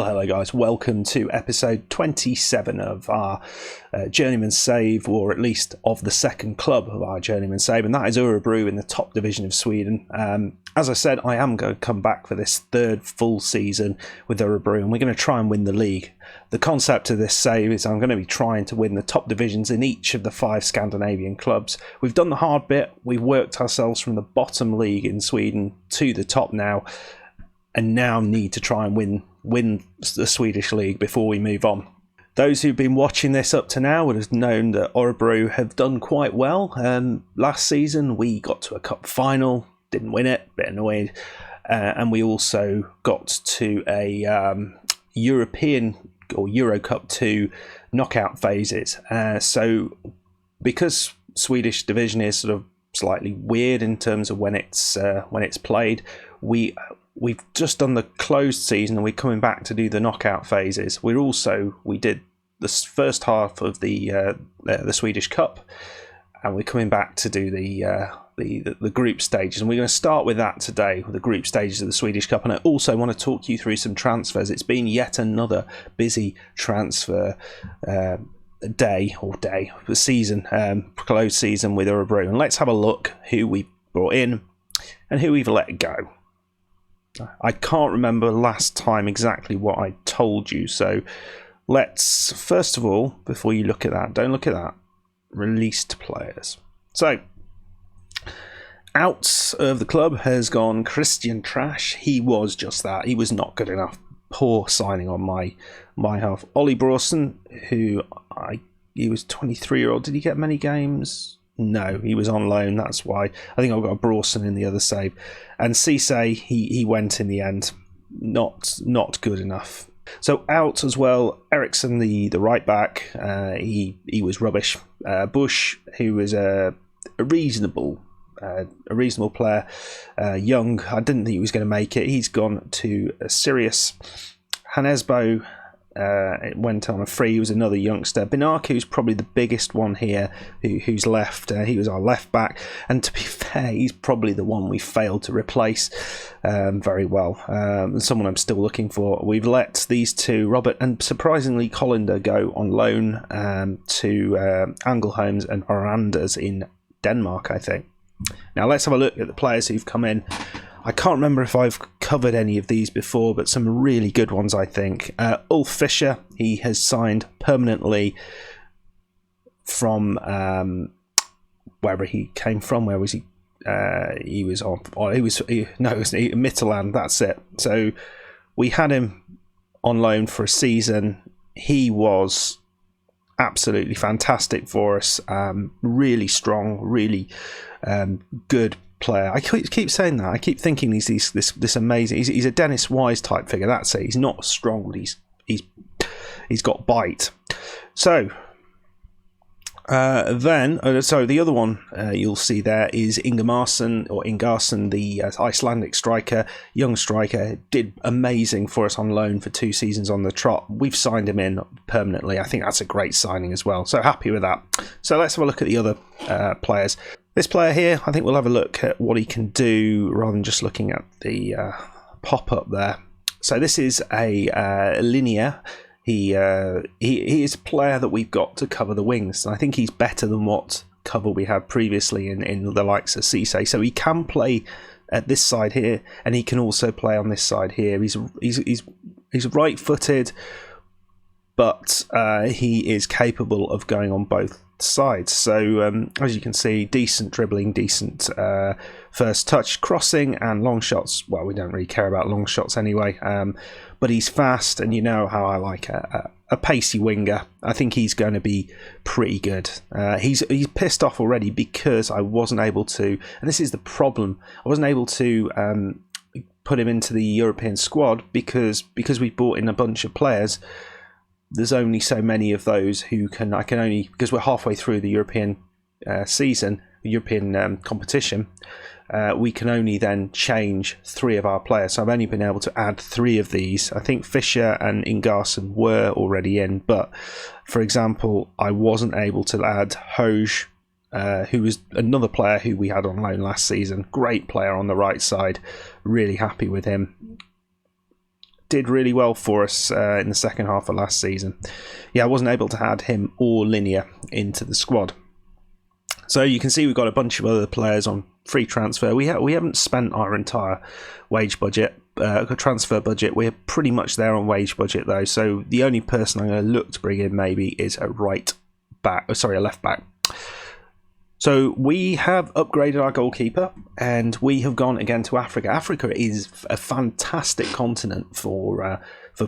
Well, hello guys, welcome to episode 27 of our Journeyman save, or at least of the second club of our Journeyman save, and that is Orebro in the top division of Sweden. As I said, I am going to come back for this third full season with Orebro, and we're going to try and win the league. The concept of this save is I'm going to be trying to win the top divisions in each of the 5 Scandinavian clubs. We've done the hard bit, we've worked ourselves from the bottom league in Sweden to the top now, and now need to try and win the Swedish league before we move on. Those who've been watching this up to now would have known that Orebro have done quite well. Last season we got to a cup final, didn't win it, bit annoyed, and we also got to a European or Euro Cup 2 knockout phases. So because Swedish division is sort of slightly weird in terms of when it's played, we've just done the closed season and we're coming back to do the knockout phases. We did the first half of the Swedish Cup, and we're coming back to do the group stages, and we're going to start with that today, with the group stages of the Swedish Cup. And I also want to talk you through some transfers. It's been yet another busy transfer season, closed season with Orebro, and let's have a look who we brought in and who we've let go. I can't remember last time exactly what I told you, so let's, first of all, before you look at that, don't look at that, released players. So, out of the club has gone Christian Trash. He was just that. He was not good enough. Poor signing on my half. Ollie Brawson, he was 23-year-old. Did he get many games? No, he was on loan. That's why I think I've got a Brawson in the other save. And Ceesay, he went in the end. Not good enough. So out as well, Eriksson, the right back, he was rubbish. Bush, who was a reasonable player, young. I didn't think he was going to make it. He's gone to Sirius. Hanesbo went on a free. He was another youngster. Binaku's probably the biggest one here who's left. He was our left back, and to be fair, he's probably the one we failed to replace very well. Someone I'm still looking for. We've let these two, Robert and surprisingly Colander, go on loan to Angelholms and Orandas in Denmark, I think. Now let's have a look at the players who've come in. I can't remember if I've covered any of these before, but some really good ones, I think. Ulf Fischer, he has signed permanently from wherever he came from. Where was he? He was Midtjylland. That's it. So we had him on loan for a season. He was absolutely fantastic for us. Really strong, really good player. I keep saying that. I keep thinking he's this amazing. He's a Dennis Wise type figure. That's it. He's not strong, but he's got bite. So so the other one you'll see there is Ingarsson, the Icelandic striker, young striker, did amazing for us on loan for 2 seasons on the trot. We've signed him in permanently. I think that's a great signing as well. So happy with that. So let's have a look at the other players. This player here, I think we'll have a look at what he can do rather than just looking at the pop-up there. So this is a Linear. He is a player that we've got to cover the wings. I think he's better than what cover we had previously in the likes of Ceesay. So he can play at this side here, and he can also play on this side here. He's right-footed, but he is capable of going on both sides. So as you can see, decent dribbling, decent first touch, crossing, and long shots. Well, we don't really care about long shots anyway, but he's fast, and you know how I like a pacey winger. I think he's going to be pretty good. He's pissed off already because I wasn't able to, and this is the problem, I wasn't able to put him into the European squad because we brought in a bunch of players. There's only so many of those who I can only, because we're halfway through the European season, the European competition, we can only then change 3 of our players. So I've only been able to add 3 of these. I think Fischer and Ingarsson were already in, but for example, I wasn't able to add Hoj, who was another player who we had on loan last season. Great player on the right side. Really happy with him. did really well for us in the second half of last season. Yeah, I wasn't able to add him or Linear into the squad. So you can see we've got a bunch of other players on free transfer. We haven't spent our entire wage budget, transfer budget. We're pretty much there on wage budget though. So the only person I'm going to look to bring in maybe is a left back. So we have upgraded our goalkeeper, and we have gone again to Africa. Africa is a fantastic continent for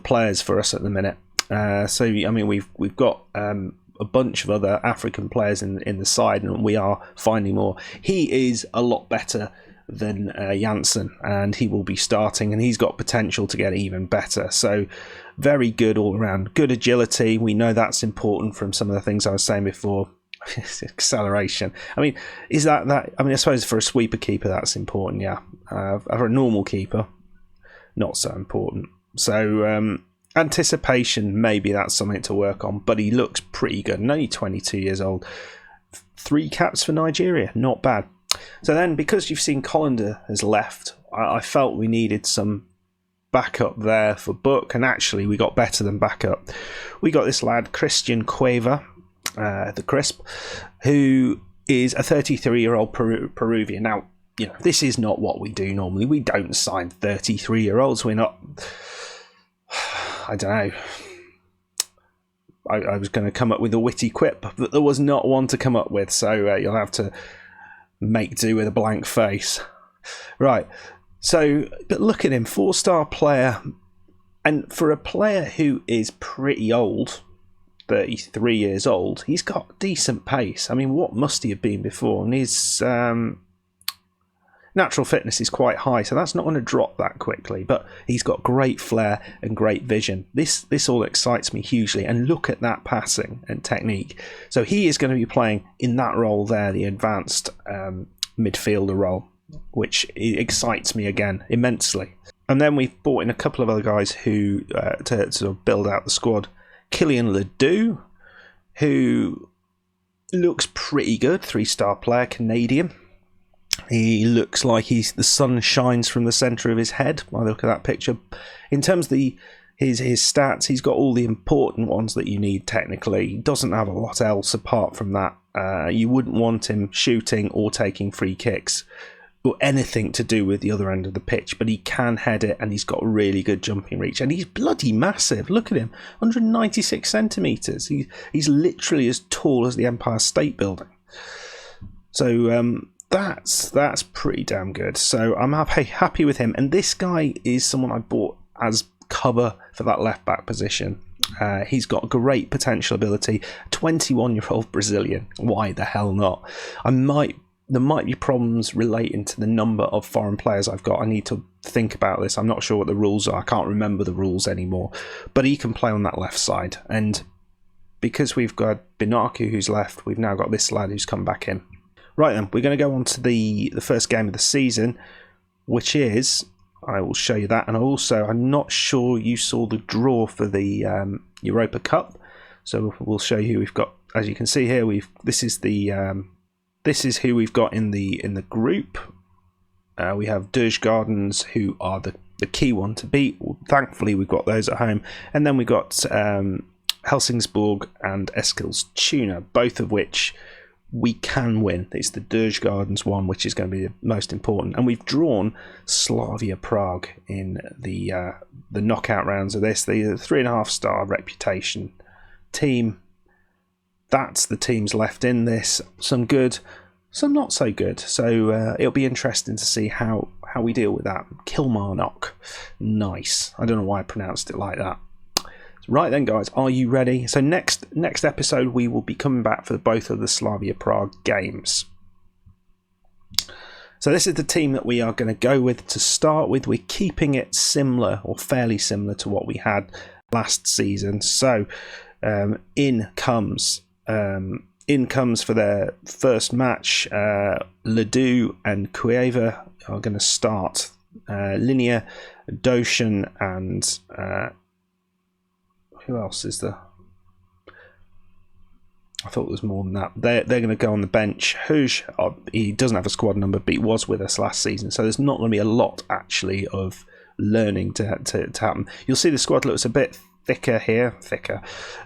players for us at the minute. So I mean we've got a bunch of other African players in the side, and we are finding more. He is a lot better than Janssen, and he will be starting, and he's got potential to get even better. So very good all around. Good agility. We know that's important from some of the things I was saying before. Acceleration. I mean, is that? I mean, I suppose for a sweeper keeper that's important. Yeah. For a normal keeper, not so important. So anticipation, maybe that's something to work on. But he looks pretty good. And only 22 years old. 3 caps for Nigeria. Not bad. So then, because you've seen Colander has left, I felt we needed some backup there for Book, and actually we got better than backup. We got this lad Christian Cueva, the Crisp, who is a 33-year-old Peruvian. Now, you know, this is not what we do normally. We don't sign 33-year-olds. We're not. I don't know. I was going to come up with a witty quip, but there was not one to come up with, so you'll have to make do with a blank face. Right. So, but look at him, 4-star player, and for a player who is pretty old, 33 years old, he's got decent pace. I mean, what must he have been before? And his natural fitness is quite high, so that's not going to drop that quickly. But he's got great flair and great vision. This all excites me hugely. And look at that passing and technique. So he is going to be playing in that role there, the advanced midfielder role, which excites me again immensely. And then we've brought in a couple of other guys who to sort of build out the squad. Kylian Ledoux, who looks pretty good, 3-star player, Canadian. He looks like the sun shines from the centre of his head when I look at that picture. In terms of his stats, he's got all the important ones that you need technically. He doesn't have a lot else apart from that. You wouldn't want him shooting or taking free kicks or anything to do with the other end of the pitch, but he can head it, and he's got really good jumping reach, and he's bloody massive. Look at him, 196 centimetres. He's literally as tall as the Empire State Building. So that's pretty damn good. So I'm happy with him, and this guy is someone I bought as cover for that left back position. He's got great potential ability. 21-year-old Brazilian. Why the hell not? There might be problems relating to the number of foreign players I've got. I need to think about this. I'm not sure what the rules are. I can't remember the rules anymore. But he can play on that left side. And because we've got Binaku who's left, we've now got this lad who's come back in. Right then, we're going to go on to the first game of the season, which is, I will show you that. And also, I'm not sure you saw the draw for the Europa Cup. So we'll show you who we've got. As you can see here, this is who we've got in the group. We have Djurgardens, who are the key one to beat. Thankfully, we've got those at home. And then we've got Helsingborg and Eskilstuna, both of which we can win. It's the Djurgardens one, which is going to be the most important. And we've drawn Slavia Prague in the knockout rounds of this. The 3.5-star reputation team. That's the teams left in this. Some good, some not so good. So it'll be interesting to see how we deal with that. Kilmarnock. Nice. I don't know why I pronounced it like that. Right then, guys, are you ready? So next episode, we will be coming back for both of the Slavia Prague games. So this is the team that we are going to go with to start with. We're keeping it similar or fairly similar to what we had last season. So in comes for their first match. Ledoux and Cueva are going to start. Linear, Doshan, and who else is there? I thought there was more than that. They're going to go on the bench. Huge, he doesn't have a squad number, but he was with us last season, so there's not going to be a lot actually of learning to happen. You'll see the squad looks a bit thicker here,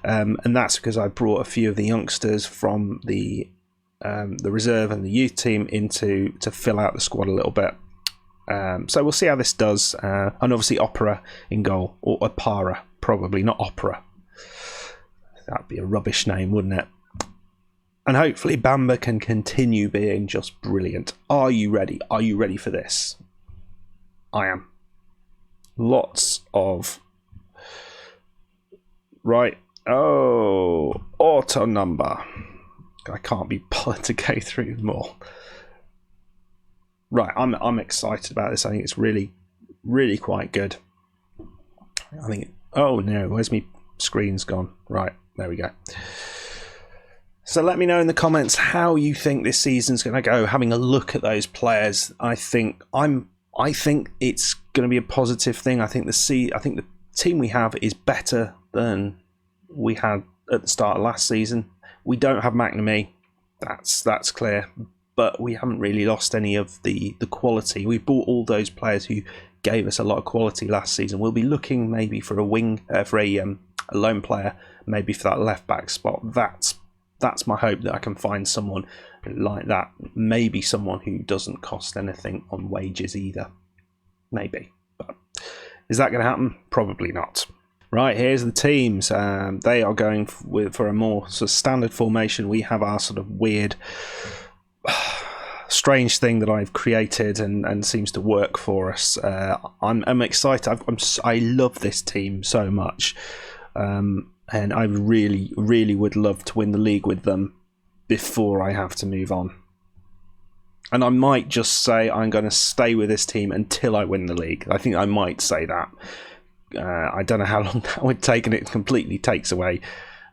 and that's because I brought a few of the youngsters from the reserve and the youth team to fill out the squad a little bit. So we'll see how this does. And obviously Opera in goal, or Opara, probably, not Opera. That'd be a rubbish name, wouldn't it? And hopefully Bamba can continue being just brilliant. Are you ready? Are you ready for this? I am. Lots of... Right. Oh, auto number. I can't be bothered to go through them all. Right, I'm excited about this. I think it's really, really quite good. I think... Oh no, where's my screen's gone? Right, there we go. So let me know in the comments how you think this season's going to go. Having a look at those players, I think it's going to be a positive thing. I think the team we have is better than we had at the start of last season. We don't have McNamee, that's clear, but we haven't really lost any of the quality. We bought all those players who gave us a lot of quality last season. We'll be looking maybe for a lone player, maybe for that left back spot. That's my hope, that I can find someone like that. Maybe someone who doesn't cost anything on wages either. Maybe. But is that going to happen? Probably not. Right, here's the teams. They are going for a more sort of standard formation. We have our sort of weird, strange thing that I've created and seems to work for us. I'm excited. I love this team so much. And I really, really would love to win the league with them before I have to move on. And I might just say I'm going to stay with this team until I win the league. I think I might say that. I don't know how long that would take, and it completely takes away.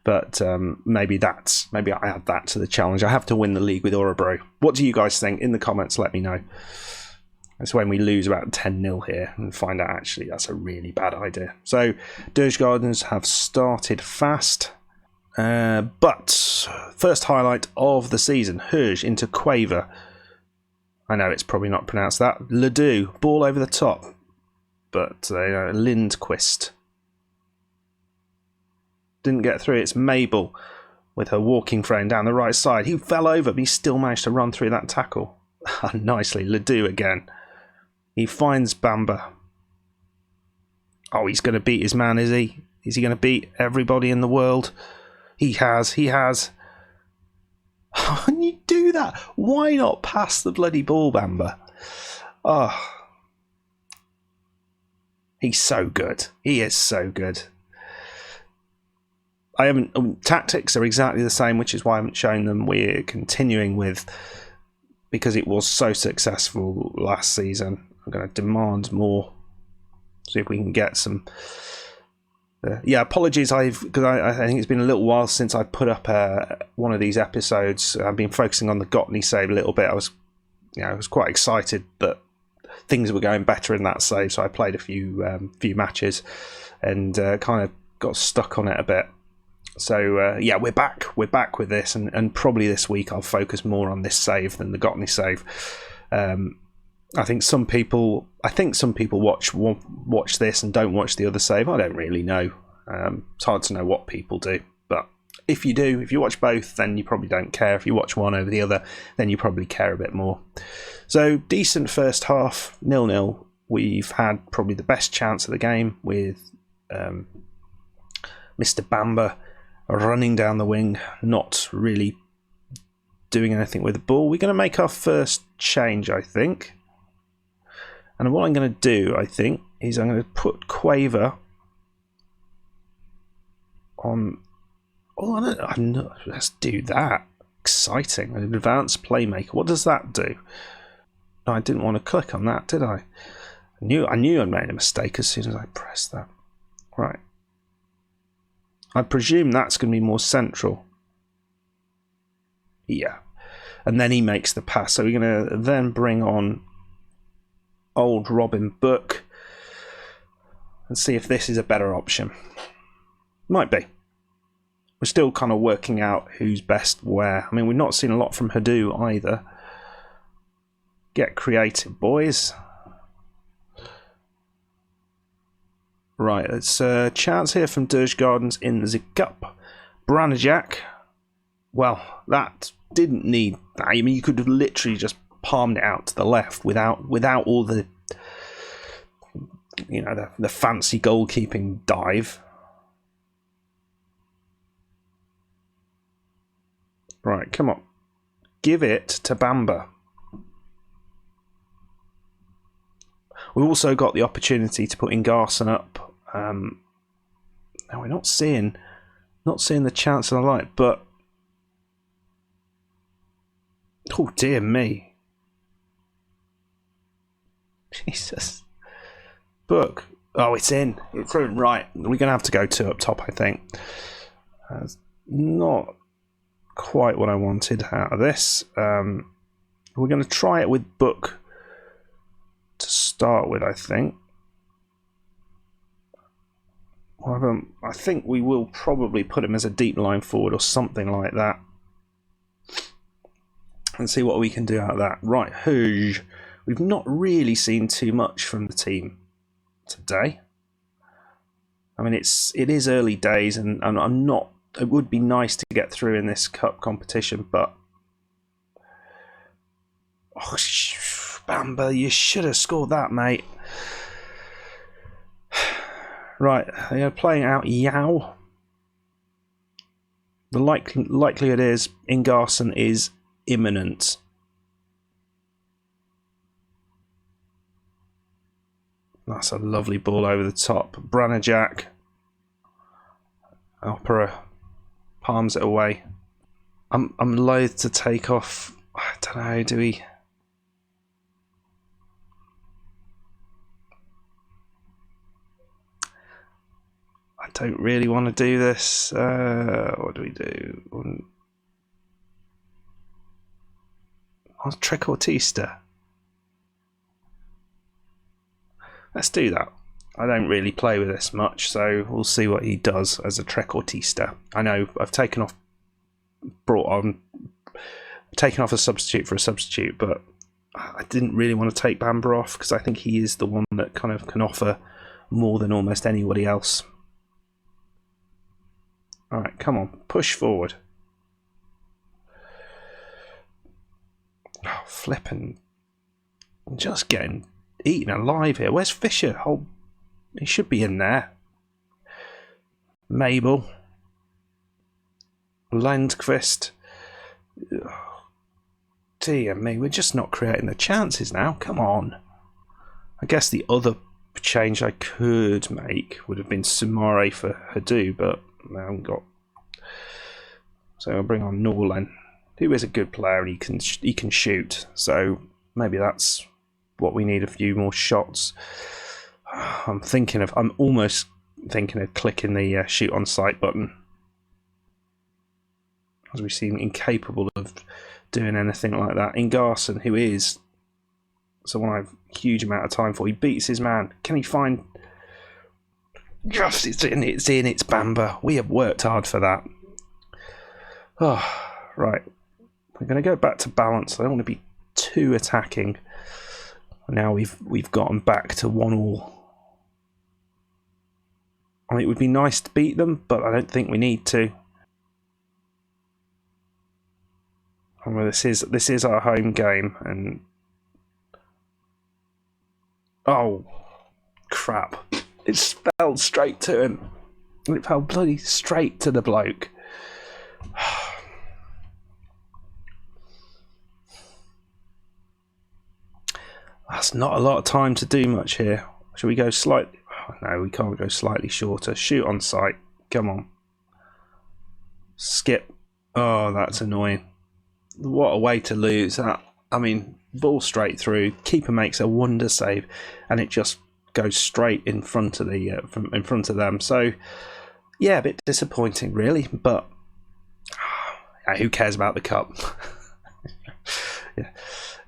But maybe I add that to the challenge. I have to win the league with Orebro. What do you guys think? In the comments, let me know. That's when we lose about 10-0 here and find out actually that's a really bad idea. So Djurgardens have started fast. But first highlight of the season, Hurj into Quaver. I know it's probably not pronounced that. Ledoux, ball over the top. But Lindquist didn't get through. It's Mabel with her walking frame down the right side. He fell over, but he still managed to run through that tackle. Nicely, Ledoux again. He finds Bamba. Oh, he's going to beat his man, is he? Is he going to beat everybody in the world? He has. How can you do that? Why not pass the bloody ball, Bamba? Oh. He's so good. He is so good. Tactics are exactly the same, which is why I haven't shown them. We're continuing with, because it was so successful last season. I'm going to demand more. See if we can get some. Apologies. Because I think it's been a little while since I put up one of these episodes. I've been focusing on the Gottney save a little bit. I was quite excited that things were going better in that save, so I played a few matches and kind of got stuck on it a bit. So we're back with this, and probably this week I'll focus more on this save than the Gottney save. I think some people watch this and don't watch the other save. I don't really know. It's hard to know what people do, but if you watch both, then you probably don't care. If you watch one over the other, then you probably care a bit more. So decent first half, 0-0. We've had probably the best chance of the game with Mr. Bamba running down the wing, not really doing anything with the ball. We're going to make our first change, I think. And what I'm going to do, I think, is I'm going to put Quaver on... Oh, let's do that. Exciting. An advanced playmaker. What does that do? No, I didn't want to click on that, did I? I knew I made a mistake as soon as I pressed that. Right. I presume that's going to be more central. Yeah. And then he makes the pass. So we're going to then bring on old Robin Book and see if this is a better option. Might be. We're still kind of working out who's best where. I mean, we've not seen a lot from Hadou either. Get creative, boys. Right, it's a chance here from Djurgardens in the cup. Branajak. Well, that didn't need that. I mean, you could have literally just palmed it out to the left without all the, you know, the fancy goalkeeping dive. Right, come on. Give it to Bamba. We also got the opportunity to put Ingarson up. Now we're not seeing the chance of the light, but oh dear me, Jesus, book. Oh, it's in. It's in. Right. We're gonna have to go 2 up top, I think. Not quite what I wanted out of this. We're going to try it with Book to start with, I think. I think we will probably put him as a deep line forward or something like that, and see what we can do out of that. Right, Hooge. We've not really seen too much from the team today. I mean, it is early days, and I'm not. It would be nice to get through in this cup competition, but oh, Bamba, you should have scored that, mate. Right, they're playing out Yao. The likelihood is Ingarson is imminent. That's a lovely ball over the top. Branajak. Opera palms it away. I'm loath to take off. I don't know, do we? I don't really want to do this. What do we do? Trequartista. Let's do that. I don't really play with this much, so we'll see what he does as a Trequartista. I know I've taken off a substitute for a substitute, but I didn't really want to take Bamba off because I think he is the one that kind of can offer more than almost anybody else. All right, come on, push forward. Oh, flipping. Just getting eaten alive here. Where's Fisher? Oh, he should be in there. Mabel. Landqvist. Oh, dear me, we're just not creating the chances now. Come on. I guess the other change I could make would have been Sumare for Hadu, but I haven't got. So I'll bring on Norlen, who is a good player and he can shoot. So maybe that's what we need, a few more shots. I'm almost thinking of clicking the shoot on sight button, as we seem incapable of doing anything like that. Ingarson, who is someone I've a huge amount of time for, he beats his man. Can he find? Yes, it's in, it's Bamba. We have worked hard for that. Oh, right. We're going to go back to balance. I don't want to be too attacking. Now we've gotten back to 1-1. I mean, it would be nice to beat them, but I don't think we need to. Well, this is our home game, and oh crap! It fell straight to him. It fell bloody straight to the bloke. That's not a lot of time to do much here. Should we go slightly? Oh, no, we can't go slightly shorter. Shoot on sight. Come on. Skip. Oh, that's annoying. What a way to lose that. I mean, ball straight through. Keeper makes a wonder save, and it just goes straight in front of in front of them. So, yeah, a bit disappointing, really. But who cares about the cup? Yeah.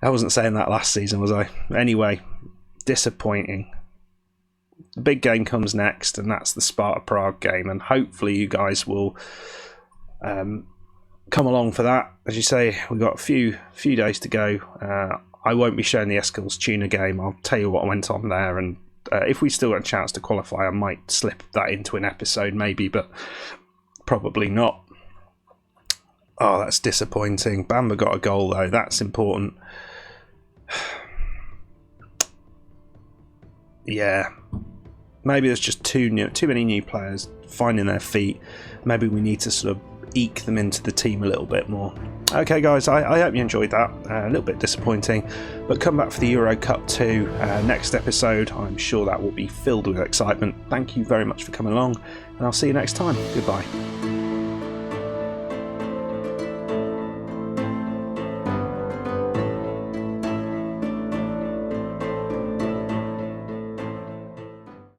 I wasn't saying that last season, was I? Anyway, disappointing. The big game comes next, and that's the Sparta Prague game, and hopefully you guys will come along for that. As you say, we've got a few days to go. I won't be showing the Eskils Tuna game. I'll tell you what went on there, and If we still got a chance to qualify, I might slip that into an episode maybe, but probably not. Oh, that's disappointing. Bamba got a goal though. That's important. Yeah. Maybe there's just too many new players finding their feet. Maybe we need to sort of eke them into the team a little bit more. Okay, guys, I hope you enjoyed that. A little bit disappointing, but come back for the Euro Cup 2 next episode. I'm sure that will be filled with excitement. Thank you very much for coming along, and I'll see you next time. Goodbye.